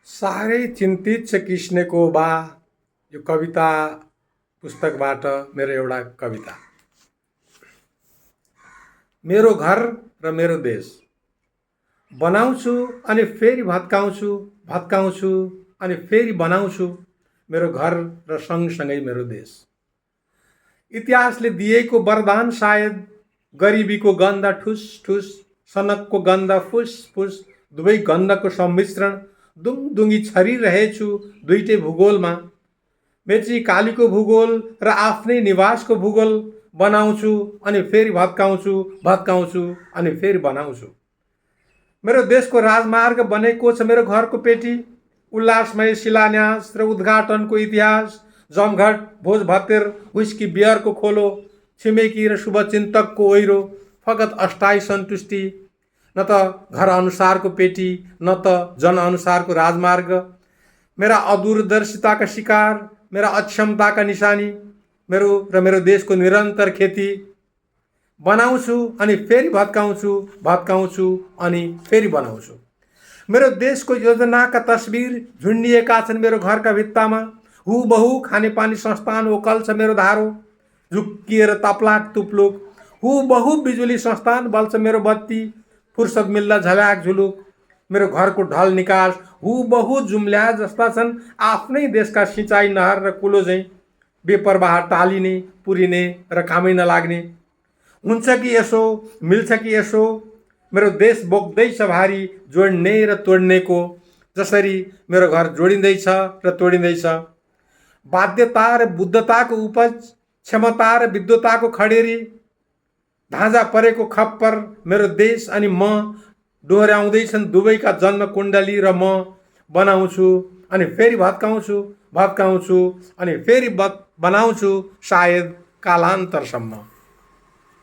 साह्रै चिन्तित छ किस्नेको बा। यो कविता पुस्तकबाट मेरो एउटा कविता। मेरो घर र मेरो देश बनाउँछु अनि फेरि भत्काउँछु, भत्काउँछु अनि फेरि बनाउँछु। मेरो घर र सँगसँगै मेरो देश। इतिहासले दिएको वरदान सायद गरिबीको गन्ध ठुस ठुस, सनकको गन्ध फुस फुस, दुवै गन्धको सम्मिश्रण दुङदुङी छरिरहेछु दुईटै भूगोलमा। मेची कालीको भूगोल र आफ्नै निवासको भूगोल बनाउँछु अनि फेरि भत्काउँछु, भत्काउँछु अनि फेरि बनाउँछु। मेरो देशको राजमार्ग बनेको छ मेरो घरको पेटी। उल्लासमय शिलान्यास र उद्घाटनको इतिहास, जमघट भोज भतेर हुस्की बियरको खोलो, छिमेकी र शुभचिन्तकको ओइरो, फगत अष्टाई सन्तुष्टि। न त घर अनुसारको पेटी, न त जन अनुसारको राजमार्ग। मेरा अदूरदर्शिताका शिकार, मेरा अक्षमताका निशानी, मेरो देशको निरन्तर खेती। बनाउँछु अनि फेरि भत्काउँछु, भत्काउँछु अनि फेरि बनाउँछु। मेरो देशको योजनाका तस्बिर झुन्डिएका छन् मेरो घरका भित्तामा। हुबहु खानेपानी संस्थान ओकल छ मेरो धारो, झुक्किएर तप्लाक तुप्लुक। हुबहु बिजुली संस्थान बल्छ मेरो बत्ती, फुर्सद मिल्दा झल्याक झुलुक। मेरो घरको ढल निकास हुबहु जुम्ल्या जस्ता छन् आफ्नै देशका सिँचाइ नहर र कुलो झैँ। बेपरवाह टालिने, पुरिने र कामै नलाग्ने। हुन्छ कि यसो, मिल्छ कि यसो, मेरो देश बोक्दैछ भारी जोड्ने र तोड्नेको, जसरी मेरो घर जोडिँदैछ र तोडिँदैछ। बाध्यता र बुद्धताको उपज, क्षमता र विद्वताको खडेरी, धाँजा परेको खप्पर मेरो देश अनि म डोहोर्याउँदैछन् दुवैका जन्म कुण्डली र म बनाउँछु अनि फेरि भत्काउँछु, भत्काउँछु अनि फेरि बनाउँछु सायद कालान्तरसम्म।